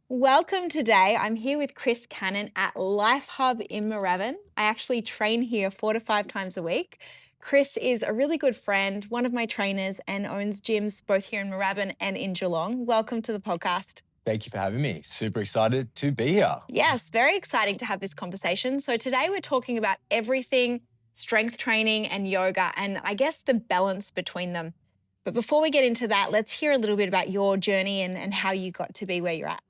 Welcome today. I'm here with Chris Cannon at Life Hub in Moorabbin. I actually train here 4 to 5 times a week. Chris is a really good friend, one of my trainers, and owns gyms both here in Moorabbin and in Geelong. Welcome to the podcast. Thank you for having me. Super excited to be here. Yes, very exciting to have this conversation. So today we're talking about everything strength training and yoga, and I guess the balance between them. But before we get into that, let's hear a little bit about your journey and how you got to be where you're at.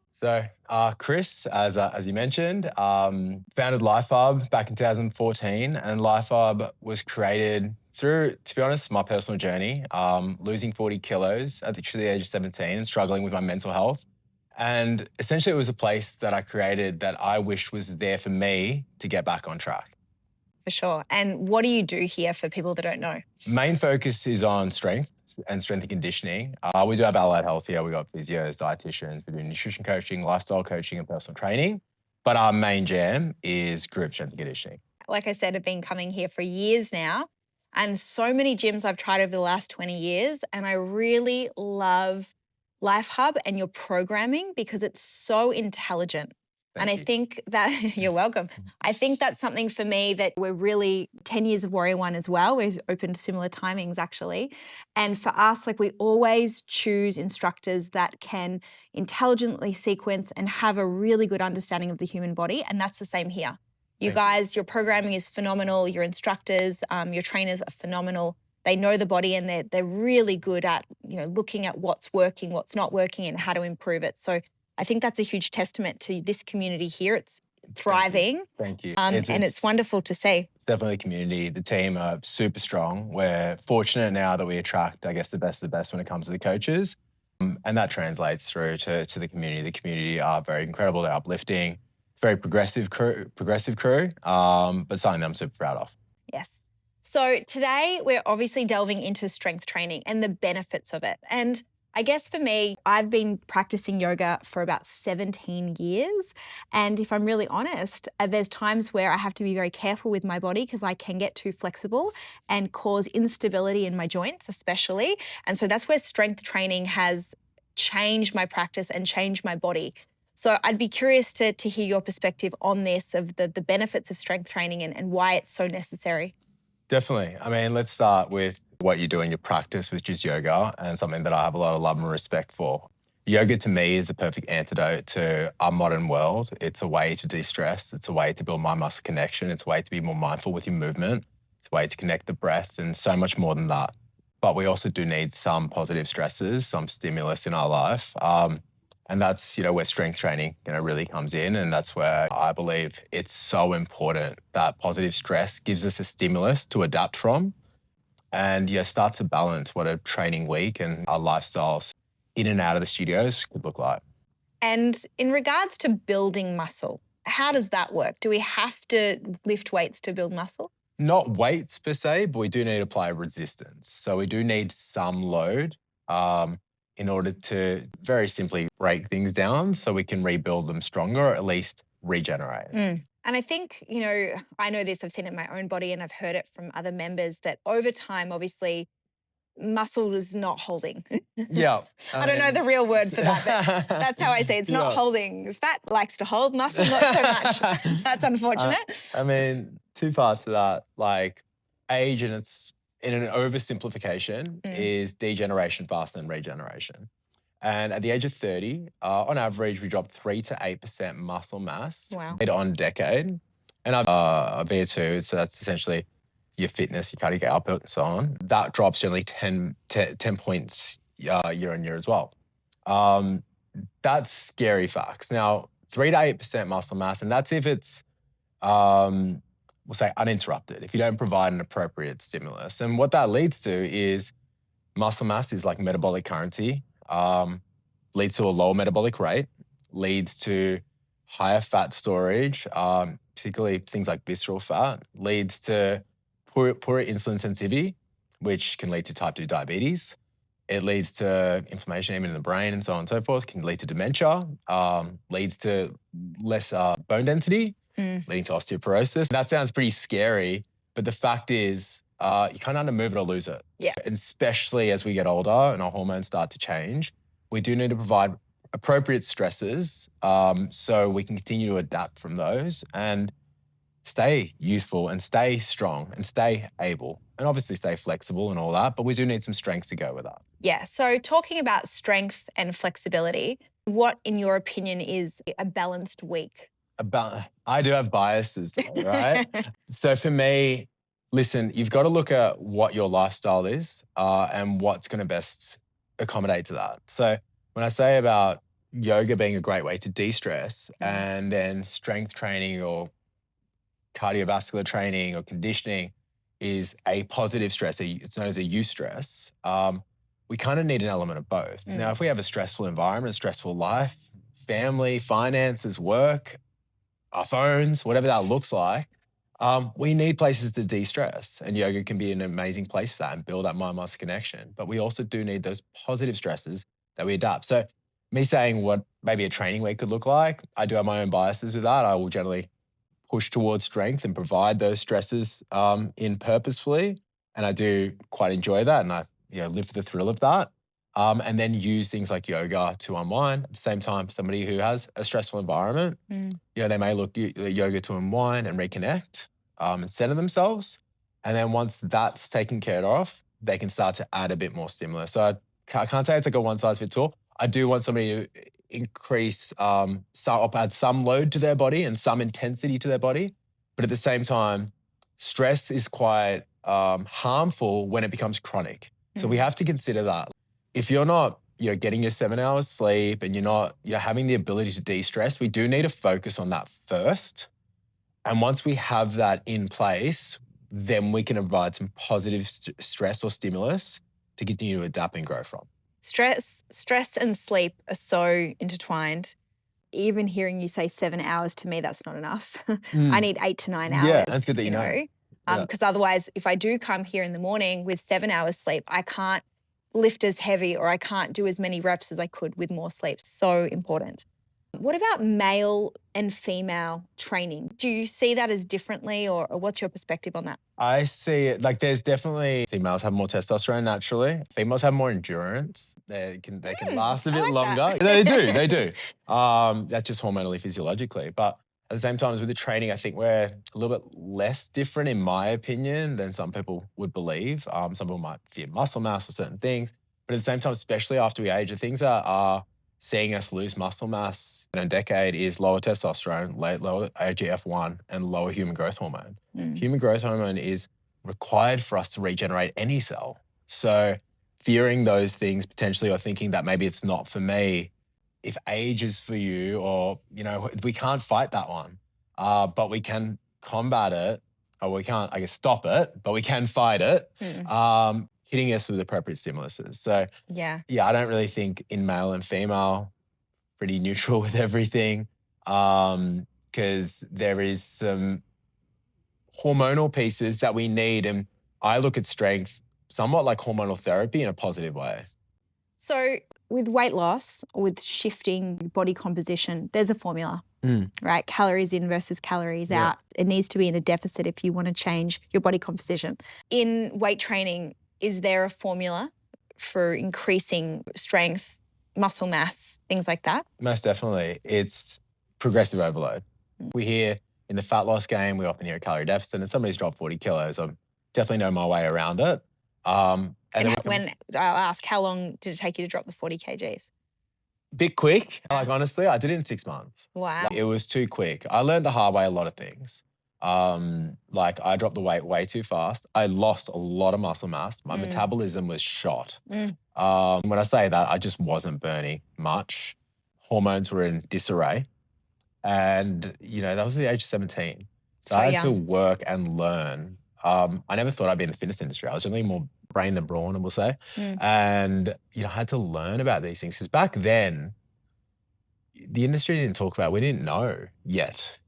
Chris, as you mentioned, founded Life Hub back in 2014, and Life Hub was created through, to be honest, my personal journey, losing 40 kilos at the age of 17 and struggling with my mental health. And essentially, it was a place that I created that I wished was there for me to get back on track. For sure. And what do you do here for people that don't know? Main focus is on strength and strength and conditioning. We do have allied health here. We got physios, dietitians, we do nutrition coaching, lifestyle coaching, and personal training. But our main jam is group strength and conditioning. Like I said, I've been coming here for years now, and so many gyms I've tried over the last 20 years. And I really love Life Hub and your programming because it's so intelligent. And I Thank you. think that you're welcome. I think that's something for me that we're really 10 years of Warrior One as well. We're open to similar timings actually. And for us, like we always choose instructors that can intelligently sequence and have a really good understanding of the human body. And that's the same here. You Thank you. guys, your programming is phenomenal. Your instructors, your trainers are phenomenal. They know the body and they're really good at, looking at what's working, what's not working, and how to improve it. So I think that's a huge testament to this community here. It's thriving. Thank you. And it's wonderful to see. It's definitely a community. The team are super strong. We're fortunate now that we attract, I guess, the best of the best when it comes to the coaches. And that translates through to the community. The community are very incredible. They're uplifting. It's a very progressive crew, but something that I'm super proud of. Yes. So today we're obviously delving into strength training and the benefits of it. And I guess for me, I've been practicing yoga for about 17 years. And if I'm really honest, there's times where I have to be very careful with my body because I can get too flexible and cause instability in my joints, especially. And so that's where strength training has changed my practice and changed my body. So I'd be curious to hear your perspective on this, of the benefits of strength training and why it's so necessary. Definitely. I mean, let's start with what you do in your practice, which is yoga, and something that I have a lot of love and respect for. Yoga to me is the perfect antidote to our modern world. It's a way to de-stress. It's a way to build mind muscle connection. It's a way to be more mindful with your movement. It's a way to connect the breath and so much more than that. But we also do need some positive stresses, some stimulus in our life. And that's, where strength training, really comes in. And that's where I believe it's so important that positive stress gives us a stimulus to adapt from and start to balance what a training week and our lifestyles in and out of the studios could look like. And in regards to building muscle, how does that work? Do we have to lift weights to build muscle? Not weights per se, but we do need to apply resistance. So we do need some load in order to very simply break things down so we can rebuild them stronger or at least regenerate. And I think, I know this, I've seen it in my own body and I've heard it from other members that over time, obviously, muscle is not holding. Yeah. I don't know the real word for that, but that's how I say it. It's not Yeah. holding. Fat likes to hold, muscle not so much. That's unfortunate. I mean, two parts of that, like age and it's in an oversimplification is degeneration faster than regeneration. And at the age of 30, on average, we drop 3 to 8% muscle mass Wow. on decade. And I've a VO2, so that's essentially your fitness, your cardiac output, and so on. That drops generally 10 points year on year as well. That's scary facts. Now, 3 to 8% muscle mass, and that's if it's we'll say uninterrupted, if you don't provide an appropriate stimulus. And what that leads to is muscle mass is like metabolic currency, leads to a lower metabolic rate, leads to higher fat storage, particularly things like visceral fat, leads to poorer insulin sensitivity, which can lead to type 2 diabetes. It leads to inflammation even in the brain and so on and so forth, can lead to dementia, leads to less bone density, leading to osteoporosis. That sounds pretty scary, but the fact is you kind of have to move it or lose it. Yeah. And especially as we get older and our hormones start to change, we do need to provide appropriate stresses, so we can continue to adapt from those and stay youthful and stay strong and stay able and obviously stay flexible and all that. But we do need some strength to go with that. Yeah. So, talking about strength and flexibility, what, in your opinion, is a balanced week? About I do have biases though, right? So for me, listen, you've got to look at what your lifestyle is and what's going to best accommodate to that. So when I say about yoga being a great way to de-stress Mm, and then strength training or cardiovascular training or conditioning is a positive stress, it's known as a eustress, we kind of need an element of both. Now, mm, if we have a stressful environment, a stressful life, family, finances, work, our phones, whatever that looks like, we need places to de-stress. And yoga can be an amazing place for that and build that mind-muscle connection. But we also do need those positive stresses that we adapt. So me saying what maybe a training week could look like, I do have my own biases with that. I will generally push towards strength and provide those stresses in purposefully. And I do quite enjoy that. And I live for the thrill of that. And then use things like yoga to unwind. At the same time, somebody who has a stressful environment, mm. they may look at yoga to unwind and reconnect and center themselves. And then once that's taken care of, they can start to add a bit more stimulus. So I can't say it's like a one size fits all. I do want somebody to increase, add some load to their body and some intensity to their body. But at the same time, stress is quite harmful when it becomes chronic. So we Mm. have to consider that. If you're not getting your 7 hours sleep and you're not having the ability to de-stress, we do need to focus on that first. And once we have that in place, then we can provide some positive stress or stimulus to continue to adapt and grow from. Stress and sleep are so intertwined. Even hearing you say 7 hours, to me, that's not enough. I Mm. need 8 to 9 Yeah, that's hours, good that you know. Yeah. because otherwise, if I do come here in the morning with 7 hours sleep, I can't lift as heavy or I can't do as many reps as I could with more sleep. So important. What about male and female training? Do you see that as differently, or what's your perspective on that? I see it like there's definitely females have more testosterone naturally. Females have more endurance. They can last a I bit like longer. that. They do, they do. That's just hormonally, physiologically. But at the same time as with the training, I think we're a little bit less different, in my opinion, than some people would believe. Some people might fear muscle mass or certain things, but at the same time, especially after we age, the things that are seeing us lose muscle mass in a decade is lower testosterone, lower AGF1, and lower human growth hormone. Mm. Human growth hormone is required for us to regenerate any cell. So fearing those things potentially or thinking that maybe it's not for me, if age is for you or, we can't fight that one, but we can combat it or we can't, I guess, stop it, but we can fight it, Mm. hitting us with appropriate stimuluses. So Yeah. yeah, I don't really think in male and female, pretty neutral with everything because there is some hormonal pieces that we need. And I look at strength somewhat like hormonal therapy in a positive way. So, with weight loss or with shifting body composition, there's a formula, right? Calories in versus calories Yeah. out. It needs to be in a deficit if you want to change your body composition. In weight training, is there a formula for increasing strength, muscle mass, things like that? Most definitely. It's progressive overload. Mm. We hear in the fat loss game, we often hear a calorie deficit, and somebody's dropped 40 kilos. I definitely know my way around it. And And then we can when I'll ask, how long did it take you to drop the 40 kgs? bit quick. Like honestly, I did it in 6 months. Wow. It was too quick. I learned the hard way a lot of things. Like I dropped the weight way too fast. I lost a lot of muscle mass. My metabolism was shot. Mm. When I say that, I just wasn't burning much. Hormones were in disarray. And, that was at the age of 17. So So I had to young. work and learn. I never thought I'd be in the fitness industry. I was generally more brain than brawn, I will say. Mm. And, I had to learn about these things because back then, the industry didn't talk about, we didn't know yet.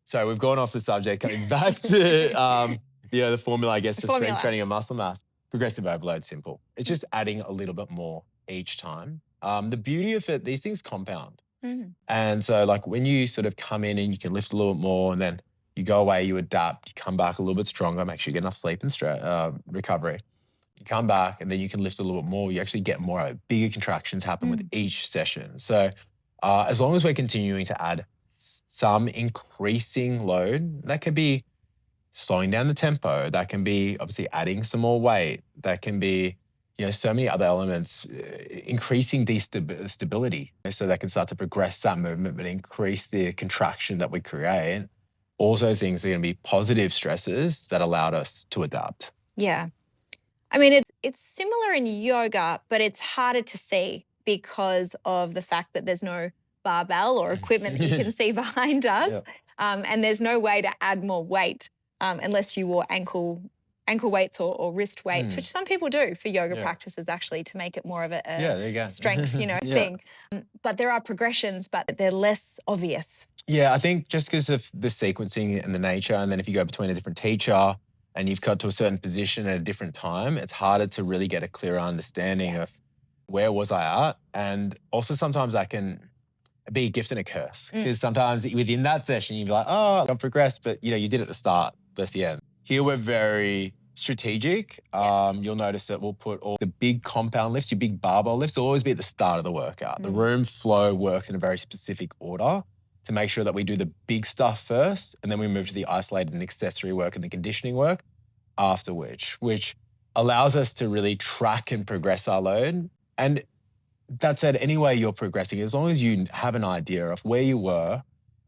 So we've gone off the subject, coming back to, the formula, I guess, The for strength formula. training and muscle mass. Progressive overload, simple. It's just adding a little bit more each time. The beauty of it, these things compound. Mm. And so like when you sort of come in and you can lift a little bit more and then you go away, you adapt, you come back a little bit stronger, make sure you get enough sleep and recovery. You come back and then you can lift a little bit more. You actually get more bigger contractions happen with each session. So as long as we're continuing to add some increasing load, that can be slowing down the tempo, that can be obviously adding some more weight, that can be, so many other elements, increasing the stability. So that can start to progress that movement, but increase the contraction that we create. All those things are going to be positive stresses that allowed us to adapt. Yeah. I mean, it's similar in yoga, but it's harder to see because of the fact that there's no barbell or equipment that you can see behind us. Yeah. And there's no way to add more weight unless you wore ankle weights or wrist weights, which some people do for yoga practices actually to make it more of a There you go. strength, thing. But there are progressions, but they're less obvious. Yeah, I think just because of the sequencing and the nature, and then if you go between a different teacher and you've got to a certain position at a different time, it's harder to really get a clearer understanding of where was I at. And also sometimes that can be a gift and a curse because sometimes within that session you'd be like, oh, I've progressed, but you did at the start versus the end. Here we're very strategic. You'll notice that we'll put all the big compound lifts, your big barbell lifts, will always be at the start of the workout. The room flow works in a very specific order to make sure that we do the big stuff first, and then we move to the isolated and accessory work and the conditioning work after which allows us to really track and progress our load. And that said, any way you're progressing, as long as you have an idea of where you were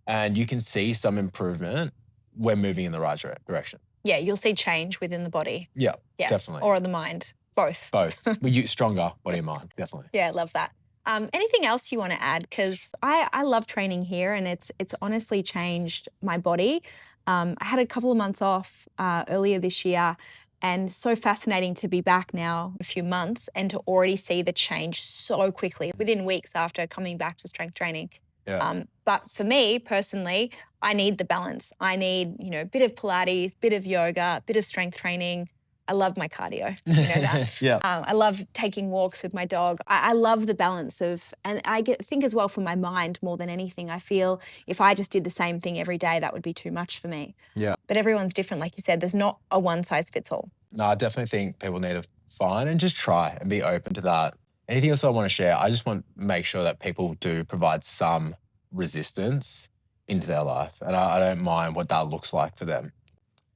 and you can see some improvement, we're moving in the right direction. Yeah, you'll see change within the body. Yeah, yes, definitely. Or the mind, both. Both. We use stronger body and mind, definitely. Yeah, I love that. Anything else you want to add? Because I love training here and it's honestly changed my body. I had a couple of months off earlier this year and so fascinating to be back now a few months and to already see the change so quickly within weeks after coming back to strength training. Yeah. But for me personally, I need the balance. I need, a bit of Pilates, bit of yoga, bit of strength training. I love my cardio, that. Yeah. I love taking walks with my dog. I love the balance and I think as well for my mind more than anything. I feel if I just did the same thing every day, that would be too much for me. Yeah. But everyone's different. Like you said, there's not a one size fits all. No, I definitely think people need to find and just try and be open to that. Anything else I want to share, I just want to make sure that people do provide some resistance into their life. And I don't mind what that looks like for them.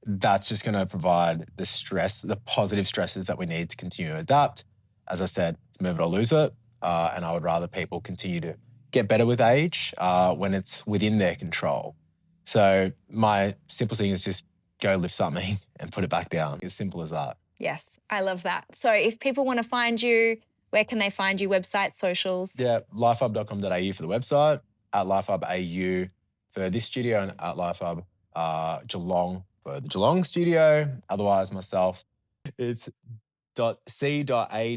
That's just going to provide the positive stresses that we need to continue to adapt. As I said, it's move it or lose it. And I would rather people continue to get better with age when it's within their control. So my simple thing is just go lift something and put it back down. As simple as that. Yes, I love that. So if people want to find you, where can they find you? Website, socials? Yeah, lifehub.com.au for the website, at lifehubau for this studio, and at lifehub Geelong for the Geelong studio. Otherwise, myself, it's .c.a.n.n.o.n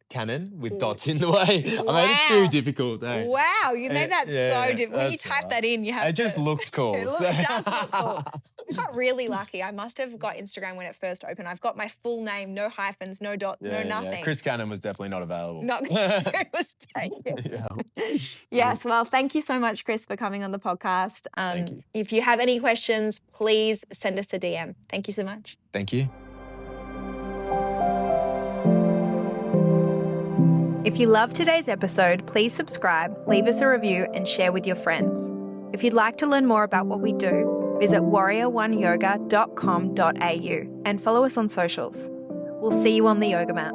Canon with dots in the way. Wow. I made it too difficult. Wow, you made that so difficult. When you type right. that in, you have It just looks cool. It does look cool. I got really lucky. I must have got Instagram when it first opened. I've got my full name, no hyphens, no dots, no nothing. Yeah. Chris Cannon was definitely not available. It was taken. Yes, well, thank you so much, Chris, for coming on the podcast. Thank you. If you have any questions, please send us a DM. Thank you so much. Thank you. If you loved today's episode, please subscribe, leave us a review, and share with your friends. If you'd like to learn more about what we do, visit warrior1yoga.com.au and follow us on socials. We'll see you on the yoga mat.